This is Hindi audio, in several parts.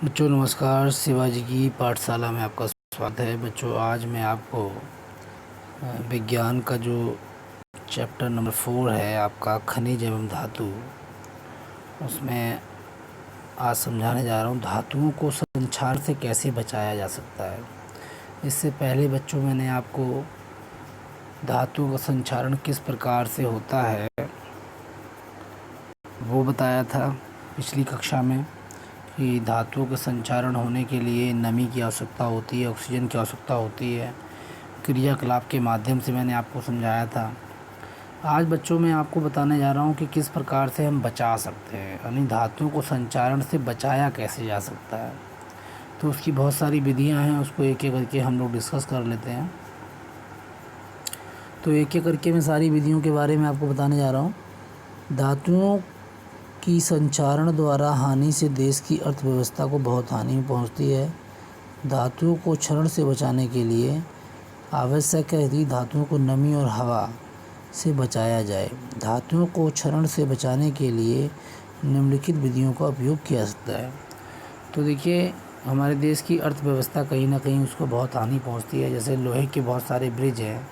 बच्चों नमस्कार। शिवाजी की पाठशाला में आपका स्वागत है। बच्चों आज मैं आपको विज्ञान का जो चैप्टर नंबर 4 है आपका खनिज एवं धातु, उसमें आज समझाने जा रहा हूँ धातुओं को संक्षार से कैसे बचाया जा सकता है। इससे पहले बच्चों मैंने आपको धातुओं का संक्षारण किस प्रकार से होता है वो बताया था पिछली कक्षा में कि धातुओं के संचारण होने के लिए नमी की आवश्यकता होती है, ऑक्सीजन की आवश्यकता होती है। क्रियाकलाप के माध्यम से मैंने आपको समझाया था। आज बच्चों मैं आपको बताने जा रहा हूँ कि किस प्रकार से हम बचा सकते हैं, यानी धातुओं को संचारण से बचाया कैसे जा सकता है। तो उसकी बहुत सारी विधियाँ हैं, उसको एक एक करके हम लोग डिस्कस कर लेते हैं। तो एक एक करके मैं सारी विधियों के बारे में आपको बताने जा रहा हूँ। धातुओं की संचारण द्वारा हानि से देश की अर्थव्यवस्था को बहुत हानि पहुंचती है। धातुओं को क्षरण से बचाने के लिए आवश्यक है कि धातुओं को नमी और हवा से बचाया जाए। धातुओं को क्षरण से बचाने के लिए निम्नलिखित विधियों का उपयोग किया जा सकता है। तो देखिए, हमारे देश की अर्थव्यवस्था कहीं ना कहीं उसको बहुत हानि पहुंचती है। जैसे लोहे के बहुत सारे ब्रिज हैं,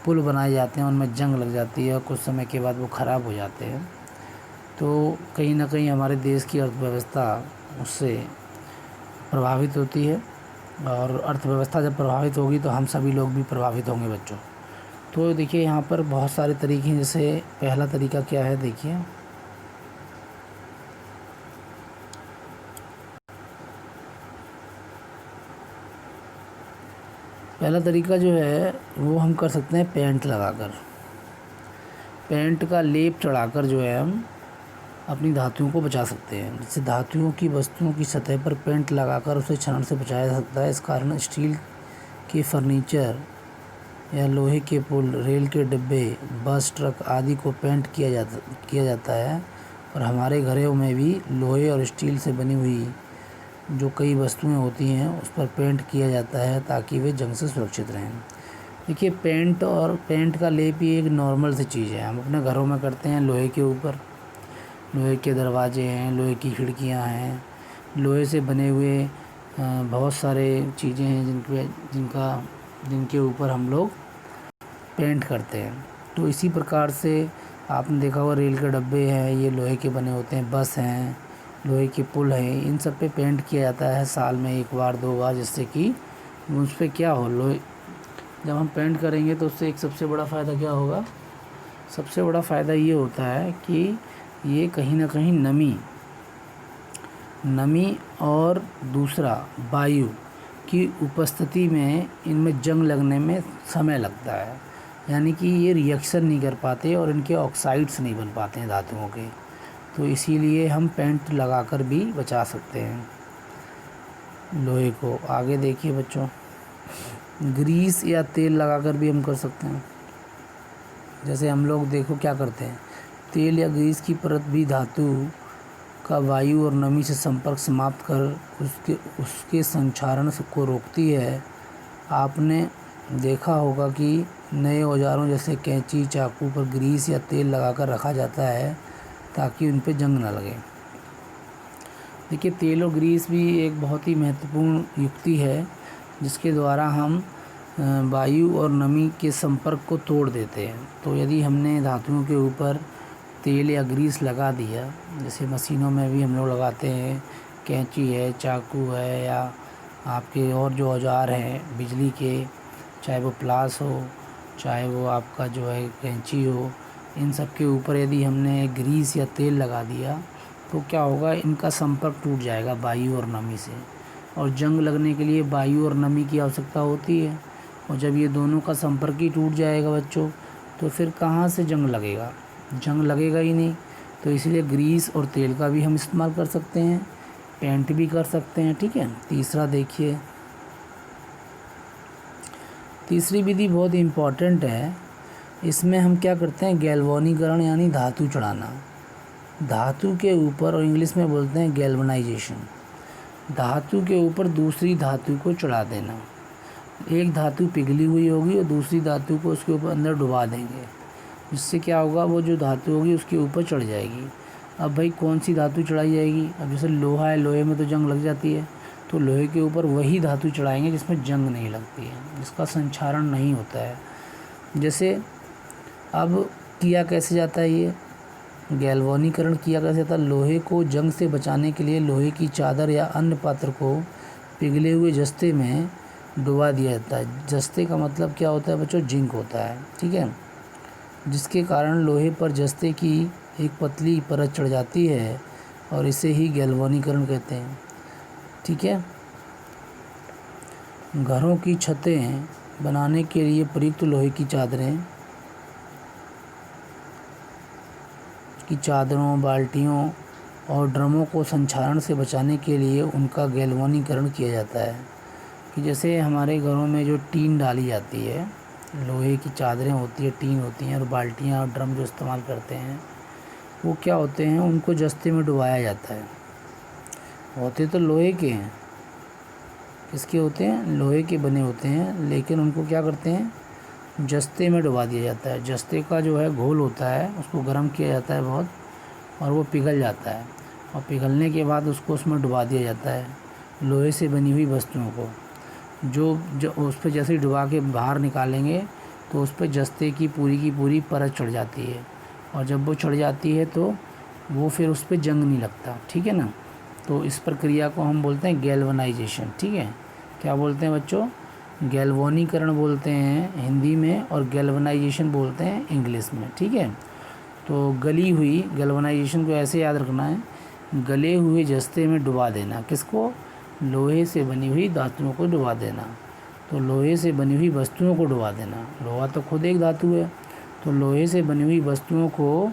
पुल बनाए जाते हैं, उनमें जंग लग जाती है और कुछ समय के बाद वो ख़राब हो जाते हैं। तो कहीं ना कहीं हमारे देश की अर्थव्यवस्था उससे प्रभावित होती है, और अर्थव्यवस्था जब प्रभावित होगी तो हम सभी लोग भी प्रभावित होंगे बच्चों। तो देखिए यहाँ पर बहुत सारे तरीके हैं। जैसे पहला तरीका क्या है, देखिए पहला तरीका जो है वो हम कर सकते हैं पेंट लगाकर। पेंट का लेप चढ़ाकर जो है हम अपनी धातुओं को बचा सकते हैं। जैसे धातुओं की वस्तुओं की सतह पर पेंट लगाकर उसे क्षरण से बचाया जा सकता है। इस कारण स्टील के फर्नीचर या लोहे के पुल, रेल के डिब्बे, बस, ट्रक आदि को पेंट किया जाता है। और हमारे घरों में भी लोहे और स्टील से बनी हुई जो कई वस्तुएं होती हैं उस पर पेंट किया जाता है ताकि वे जंग से सुरक्षित रहें। देखिए, पेंट और पेंट का लेप ही एक नॉर्मल सी चीज़ है, हम अपने घरों में करते हैं। लोहे के ऊपर लोहे के दरवाजे हैं, लोहे की खिड़कियां हैं, लोहे से बने हुए बहुत सारे चीज़ें हैं जिनके ऊपर हम लोग पेंट करते हैं। तो इसी प्रकार से आपने देखा होगा रेल के डब्बे हैं, ये लोहे के बने होते हैं। बस हैं, लोहे के पुल हैं, इन सब पे पेंट किया जाता है साल में एक बार दो बार, जिससे कि उस पर क्या हो, लोहे जब हम पेंट करेंगे तो उससे एक सबसे बड़ा फ़ायदा क्या होगा, सबसे बड़ा फ़ायदा ये होता है कि ये कहीं ना कहीं नमी और दूसरा वायु की उपस्थिति में इनमें जंग लगने में समय लगता है, यानी कि ये रिएक्शन नहीं कर पाते और इनके ऑक्साइड्स नहीं बन पाते हैं धातुओं के। तो इसीलिए हम पेंट लगाकर भी बचा सकते हैं लोहे को। आगे देखिए बच्चों, ग्रीस या तेल लगाकर भी हम कर सकते हैं। जैसे हम लोग देखो क्या करते हैं, तेल या ग्रीस की परत भी धातु का वायु और नमी से संपर्क समाप्त कर उसके संक्षारण को रोकती है। आपने देखा होगा कि नए औजारों जैसे कैंची, चाकू पर ग्रीस या तेल लगाकर रखा जाता है ताकि उन पर जंग न लगे। देखिए, तेल और ग्रीस भी एक बहुत ही महत्वपूर्ण युक्ति है जिसके द्वारा हम वायु और नमी के संपर्क को तोड़ देते हैं। तो यदि हमने धातुओं के ऊपर तेल या ग्रीस लगा दिया, जैसे मशीनों में भी हम लोग लगाते हैं, कैंची है, चाकू है, या आपके और जो औजार हैं बिजली के, चाहे वो प्लास हो, चाहे वो आपका जो है कैंची हो, इन सब के ऊपर यदि हमने ग्रीस या तेल लगा दिया तो क्या होगा, इनका संपर्क टूट जाएगा वायु और नमी से। और जंग लगने के लिए वायु और नमी की आवश्यकता होती है, और जब ये दोनों का संपर्क ही टूट जाएगा बच्चों, तो फिर कहाँ से जंग लगेगा, जंग लगेगा ही नहीं। तो इसलिए ग्रीस और तेल का भी हम इस्तेमाल कर सकते हैं, पेंट भी कर सकते हैं। ठीक है, तीसरा देखिए, तीसरी विधि बहुत इम्पॉर्टेंट है। इसमें हम क्या करते हैं, गैल्वेनीकरण यानी धातु चढ़ाना। धातु के ऊपर, और इंग्लिश में बोलते हैं गैल्वनाइजेशन, धातु के ऊपर दूसरी धातु को चढ़ा देना। एक धातु पिघली हुई होगी और दूसरी धातु को उसके ऊपर अंदर डुबा देंगे, जिससे क्या होगा, वो जो धातु होगी उसके ऊपर चढ़ जाएगी। अब भाई कौन सी धातु चढ़ाई जाएगी? अब जैसे लोहा है, लोहे में तो जंग लग जाती है, तो लोहे के ऊपर वही धातु चढ़ाएंगे जिसमें जंग नहीं लगती है, जिसका संक्षारण नहीं होता है। जैसे अब किया कैसे जाता है, ये गैल्वानीकरण किया कैसे जाता है? लोहे को जंग से बचाने के लिए लोहे की चादर या अन्य पात्र को पिघले हुए जस्ते में डुबा दिया जाता है। जस्ते का मतलब क्या होता है बच्चों? जिंक होता है, ठीक है, जिसके कारण लोहे पर जस्ते की एक पतली परत चढ़ जाती है और इसे ही गैल्वानीकरण कहते हैं, ठीक है। घरों की छतें बनाने के लिए प्रयुक्त लोहे की चादरों, बाल्टियों और ड्रमों को संक्षारण से बचाने के लिए उनका गैल्वानीकरण किया जाता है। कि जैसे हमारे घरों में जो टीन डाली जाती है, लोहे की चादरें होती है, टीन होती हैं, और बाल्टियाँ और ड्रम जो इस्तेमाल करते हैं, वो क्या होते हैं, उनको जस्ते में डुबाया जाता है। होते तो लोहे के हैं, किसके होते हैं? लोहे के बने होते हैं, लेकिन उनको क्या करते हैं? जस्ते में डुबा दिया जाता है। जस्ते का जो है घोल होता है, उसको गर्म किया जाता है बहुत, और वो पिघल जाता है, और पिघलने के बाद उसको उसमें डुबा दिया जाता है लोहे से बनी हुई वस्तुओं को। जो उस पर जैसे ही डुबा के बाहर निकालेंगे तो उस पर जस्ते की पूरी परत चढ़ जाती है, और जब वो चढ़ जाती है तो वो फिर उस पर जंग नहीं लगता, ठीक है ना। तो इस प्रक्रिया को हम बोलते हैं गैल्वनाइजेशन, ठीक है। क्या बोलते हैं बच्चों? गैल्वानीकरण बोलते हैं हिंदी में, और गैल्वनाइजेशन बोलते हैं इंग्लिश में, ठीक है। तो गली हुई, गैल्वनाइजेशन को ऐसे याद रखना है, गले हुए जस्ते में डुबा देना। किसको? लोहे से बनी हुई धातुओं को डुबा देना। तो लोहे से बनी हुई वस्तुओं को डुबा देना, लोहा तो खुद एक धातु है, तो लोहे से बनी हुई वस्तुओं को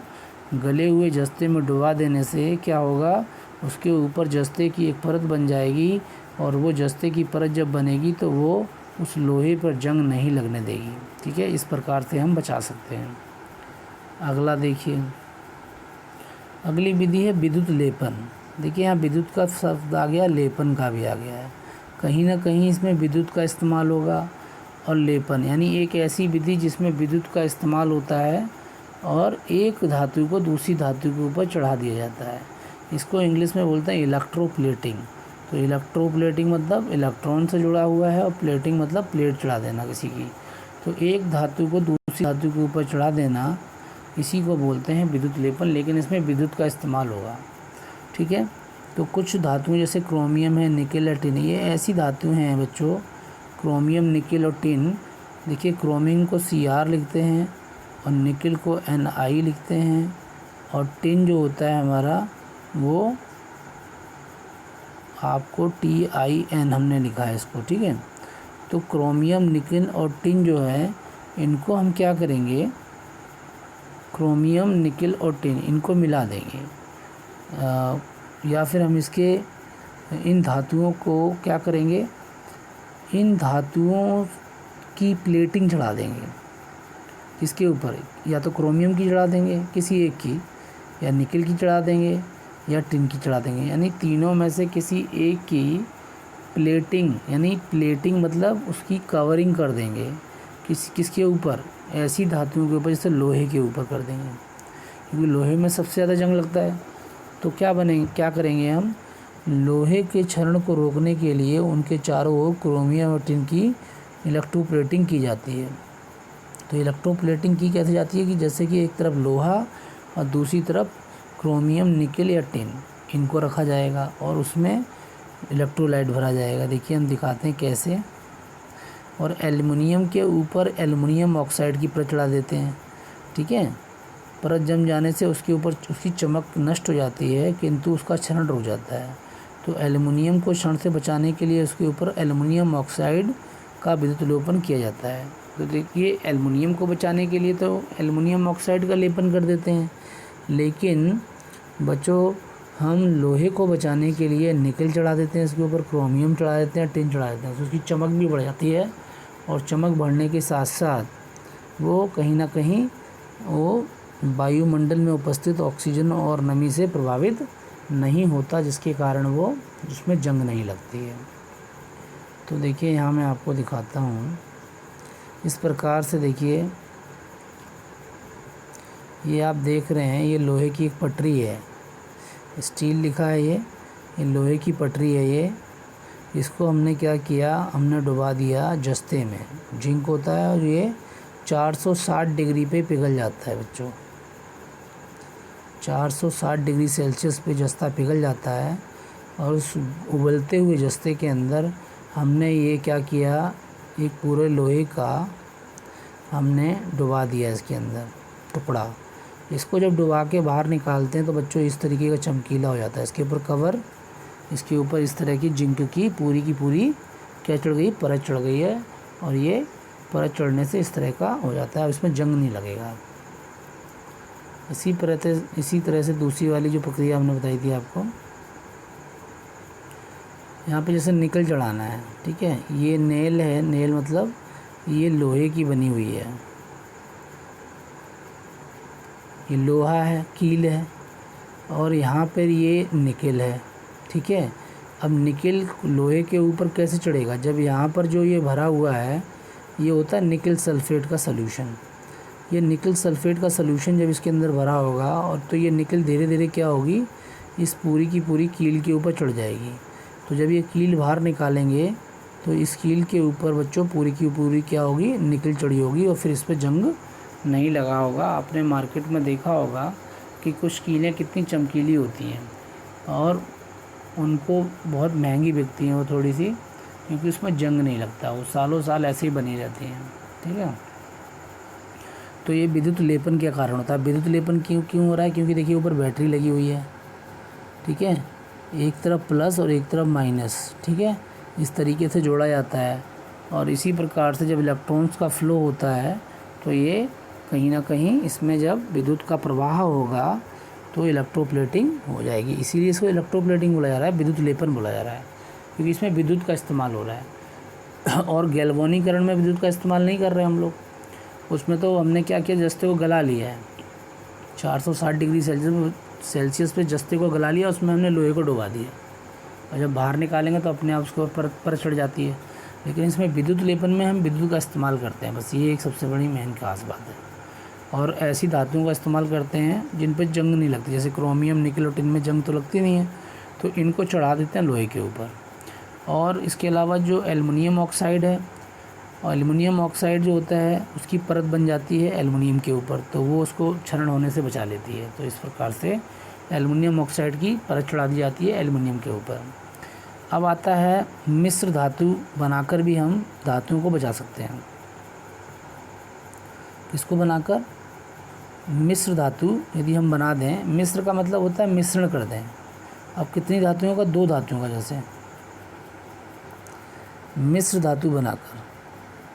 गले हुए जस्ते में डुबा देने से क्या होगा? उसके ऊपर जस्ते की एक परत बन जाएगी, और वो जस्ते की परत जब बनेगी तो वो उस लोहे पर जंग नहीं लगने देगी, ठीक है। इस प्रकार से हम बचा सकते हैं। अगला देखिए, अगली विधि है विद्युत लेपन। देखिए यहाँ विद्युत का शब्द आ गया, लेपन का भी आ गया है। कहीं ना कहीं इसमें विद्युत का इस्तेमाल होगा, और लेपन यानी एक ऐसी विधि जिसमें विद्युत का इस्तेमाल होता है और एक धातु को दूसरी धातु के ऊपर चढ़ा दिया जाता है। इसको इंग्लिश में बोलते हैं इलेक्ट्रोप्लेटिंग। तो इलेक्ट्रोप्लेटिंग मतलब इलेक्ट्रॉन से जुड़ा हुआ है, और प्लेटिंग मतलब प्लेट चढ़ा देना किसी की। तो एक धातु को दूसरी धातु के ऊपर चढ़ा देना, इसी को बोलते हैं विद्युत लेपन, लेकिन इसमें विद्युत का इस्तेमाल होगा, ठीक है। तो कुछ धातुएं जैसे क्रोमियम है, निकेल और टिन, ये ऐसी धातुएं हैं बच्चों, क्रोमियम, निकेल और टिन। देखिए क्रोमियम को Cr लिखते हैं, और निकेल को Ni लिखते हैं, और टिन जो होता है हमारा वो आपको Tin हमने लिखा है इसको, ठीक है। तो क्रोमियम, निकेल और टिन जो है, इनको हम क्या करेंगे? क्रोमियम, निकेल और टिन इनको मिला देंगे, या फिर हम इन धातुओं को क्या करेंगे? इन धातुओं की प्लेटिंग चढ़ा देंगे। किसके ऊपर? या तो क्रोमियम की चढ़ा देंगे किसी एक की, या निकेल की चढ़ा देंगे, या टिन की चढ़ा देंगे, यानी तीनों में से किसी एक की प्लेटिंग, यानी प्लेटिंग मतलब उसकी कवरिंग कर देंगे। किसके ऊपर? ऐसी धातुओं के ऊपर जैसे लोहे के ऊपर कर देंगे, क्योंकि लोहे में सबसे ज़्यादा जंग लगता है। तो क्या करेंगे हम? लोहे के क्षरण को रोकने के लिए उनके चारों ओर क्रोमियम और टिन की इलेक्ट्रोप्लेटिंग की जाती है। तो इलेक्ट्रोप्लेटिंग की कैसे जाती है कि जैसे कि एक तरफ लोहा और दूसरी तरफ क्रोमियम, निकेल या टिन, इनको रखा जाएगा और उसमें इलेक्ट्रोलाइट भरा जाएगा। देखिए हम दिखाते हैं कैसे। और एल्युमिनियम के ऊपर एल्युमिनियम ऑक्साइड की परत चढ़ा देते हैं, ठीक है। परत जम जाने से उसके ऊपर उसकी चमक नष्ट हो जाती है, किंतु उसका क्षरण रुक जाता है। तो एल्युमिनियम को क्षरण से बचाने के लिए उसके ऊपर एल्युमिनियम ऑक्साइड का विद्युत लेपन किया जाता है। तो देखिए एल्युमिनियम को बचाने के लिए तो एल्युमिनियम ऑक्साइड का लेपन कर देते हैं, लेकिन बच्चों हम लोहे को बचाने के लिए निकेल चढ़ा देते हैं, इसके ऊपर क्रोमियम चढ़ा देते हैं, टिन चढ़ा देते हैं। तो उसकी चमक भी बढ़ जाती है, और चमक बढ़ने के साथ साथ वो कहीं ना कहीं वो वायुमंडल में उपस्थित ऑक्सीजन और नमी से प्रभावित नहीं होता, जिसके कारण वो उसमें जंग नहीं लगती है। तो देखिए यहाँ मैं आपको दिखाता हूँ, इस प्रकार से देखिए ये आप देख रहे हैं, ये लोहे की एक पटरी है, स्टील लिखा है ये लोहे की पटरी है ये। इसको हमने क्या किया, हमने डुबा दिया जस्ते में। जिंक होता है और ये 460 डिग्री पे पिघल जाता है बच्चों। 460 डिग्री सेल्सियस पे जस्ता पिघल जाता है और उस उबलते हुए जस्ते के अंदर हमने ये क्या किया, एक पूरे लोहे का हमने डुबा दिया इसके अंदर टुकड़ा। इसको जब डुबा के बाहर निकालते हैं तो बच्चों इस तरीके का चमकीला हो जाता है। इसके ऊपर कवर, इसके ऊपर इस तरह की जिंक की पूरी क्या चढ़ गई, परत चढ़ गई है और ये परत चढ़ने से इस तरह का हो जाता है। इसमें जंग नहीं लगेगा। इसी तरह से दूसरी वाली जो प्रक्रिया हमने बताई थी आपको, यहाँ पे जैसे निकल चढ़ाना है, ठीक है। ये नेल है, नेल मतलब ये लोहे की बनी हुई है, ये लोहा है, कील है और यहाँ पर ये निकल है, ठीक है। अब निकल लोहे के ऊपर कैसे चढ़ेगा, जब यहाँ पर जो ये भरा हुआ है ये होता है निकल सल्फेट का सलूशन। ये निकल सल्फेट का सलूशन जब इसके अंदर भरा होगा और तो ये निकल धीरे धीरे क्या होगी, इस पूरी की पूरी कील के ऊपर चढ़ जाएगी। तो जब ये कील बाहर निकालेंगे तो इस कील के ऊपर बच्चों पूरी की पूरी क्या होगी, निकल चढ़ी होगी और फिर इस पर जंग नहीं लगा होगा। आपने मार्केट में देखा होगा कि कुछ कीलें कितनी चमकीली होती हैं और उनको बहुत महंगी बिकती हैं वो थोड़ी सी, क्योंकि उसमें जंग नहीं लगता, वो सालों साल ऐसे ही बनी रहती हैं, ठीक है। तो ये विद्युत लेपन के कारण होता है। विद्युत लेपन क्यों हो रहा है, क्योंकि देखिए ऊपर बैटरी लगी हुई है, ठीक है, एक तरफ प्लस और एक तरफ माइनस, ठीक है, इस तरीके से जोड़ा जाता है। और इसी प्रकार से जब इलेक्ट्रॉन्स का फ्लो होता है तो ये कहीं ना कहीं इसमें जब विद्युत का प्रवाह होगा तो इलेक्ट्रोप्लेटिंग हो जाएगी। इसीलिए इसको इलेक्ट्रोप्लेटिंग बोला जा रहा है, विद्युत लेपन बोला जा रहा है, क्योंकि इसमें विद्युत का इस्तेमाल हो रहा है। और गैल्वेनीकरण में विद्युत का इस्तेमाल नहीं कर रहे हम लोग, उसमें तो हमने क्या किया, जस्ते को गला लिया है 460 डिग्री सेल्सियस पे जस्ते को गला लिया, उसमें हमने लोहे को डुबा दिया और जब बाहर निकालेंगे तो अपने आप उसको पर चढ़ जाती है। लेकिन इसमें विद्युत लेपन में हम विद्युत का इस्तेमाल करते हैं, बस ये एक सबसे बड़ी मेन खास बात है। और ऐसी धातुओं का इस्तेमाल करते हैं जिन पर जंग नहीं लगती, जैसे क्रोमियम, निकल और टिन में जंग तो लगती नहीं है, तो इनको चढ़ा देते हैं लोहे के ऊपर। और इसके अलावा जो एल्युमिनियम ऑक्साइड है, और एल्युमिनियम ऑक्साइड जो होता है उसकी परत बन जाती है एल्युमिनियम के ऊपर, तो वो उसको क्षरण होने से बचा लेती है। तो इस प्रकार से एल्युमिनियम ऑक्साइड की परत चढ़ा दी जाती है एल्युमिनियम के ऊपर। अब आता है मिश्र धातु बनाकर भी हम धातुओं को बचा सकते हैं। किसको बनाकर, मिश्र धातु यदि हम बना दें, मिश्र का मतलब होता है मिश्रण कर दें। अब कितनी धातुओं का, 2 धातुओं का, जैसे मिश्र धातु बनाकर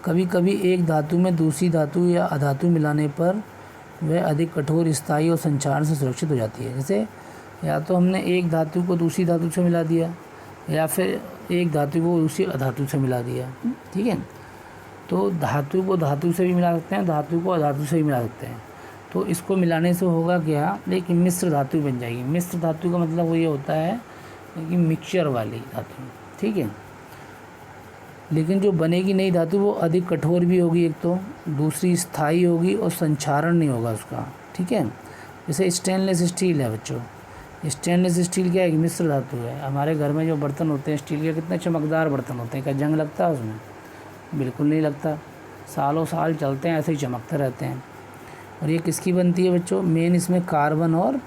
कभी कभी एक धातु में दूसरी धातु या अधातु मिलाने पर वह अधिक कठोर, स्थायी और संचारण से सुरक्षित हो जाती है। जैसे या तो हमने एक धातु को दूसरी धातु से मिला दिया या फिर एक धातु को दूसरी अधातु से मिला दिया, ठीक है। तो धातु को धातु से भी मिला सकते हैं, धातु को अधातु से भी मिला सकते हैं। तो इसको मिलाने से होगा क्या, लेकिन मिश्र धातु बन जाएगी। मिश्र धातु का मतलब वो ये होता है कि मिक्सचर वाली धातु, ठीक है। लेकिन जो बनेगी नई धातु वो अधिक कठोर भी होगी एक तो, दूसरी स्थायी होगी और संचारण नहीं होगा उसका, ठीक है। जैसे स्टेनलेस स्टील है बच्चों, स्टेनलेस स्टील क्या है, एक मिश्र धातु है। हमारे घर में जो बर्तन होते हैं स्टील के, कितने चमकदार बर्तन होते हैं, क्या जंग लगता है उसमें, बिल्कुल नहीं लगता, सालों साल चलते हैं, ऐसे ही चमकते रहते हैं। और ये किसकी बनती है बच्चों, मेन इसमें कार्बन और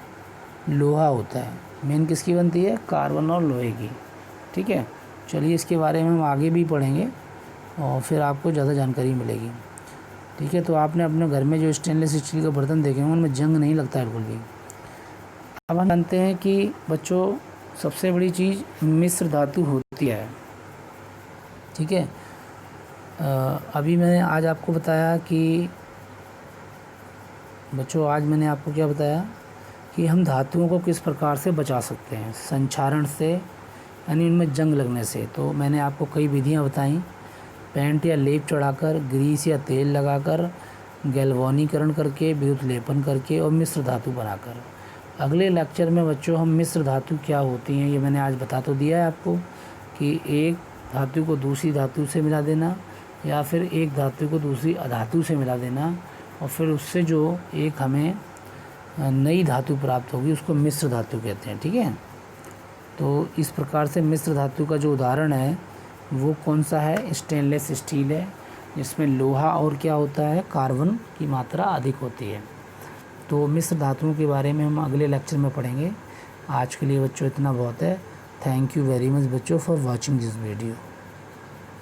लोहा होता है। मेन किसकी बनती है, कार्बन और लोहे की, ठीक है। चलिए इसके बारे में हम आगे भी पढ़ेंगे और फिर आपको ज़्यादा जानकारी मिलेगी, ठीक है। तो आपने अपने घर में जो स्टेनलेस स्टील के बर्तन देखे हैं उनमें जंग नहीं लगता है बिल्कुल भी। अब हम जानते हैं कि बच्चों सबसे बड़ी चीज़ मिश्र धातु होती है, ठीक है। अभी मैंने आज आपको बताया कि बच्चों, आज मैंने आपको क्या बताया कि हम धातुओं को किस प्रकार से बचा सकते हैं संचारण से, यानी उनमें जंग लगने से। तो मैंने आपको कई विधियां बताई, पेंट या लेप चढ़ाकर, ग्रीस या तेल लगाकर, गैल्वेनीकरण करके, विद्युत लेपन करके और मिश्र धातु बनाकर। अगले लेक्चर में बच्चों हम मिश्र धातु क्या होती हैं ये मैंने आज बता तो दिया है आपको, कि एक धातु को दूसरी धातु से मिला देना या फिर एक धातु को दूसरी अधातु से मिला देना और फिर उससे जो एक हमें नई धातु प्राप्त होगी उसको मिश्र धातु कहते हैं। ठीक है, तो इस प्रकार से मिश्र धातु का जो उदाहरण है वो कौन सा है, स्टेनलेस स्टील है, जिसमें लोहा और क्या होता है, कार्बन की मात्रा अधिक होती है। तो मिश्र धातुओं के बारे में हम अगले लेक्चर में पढ़ेंगे। आज के लिए बच्चों इतना बहुत है। थैंक यू वेरी मच बच्चों फॉर वॉचिंग दिस वीडियो।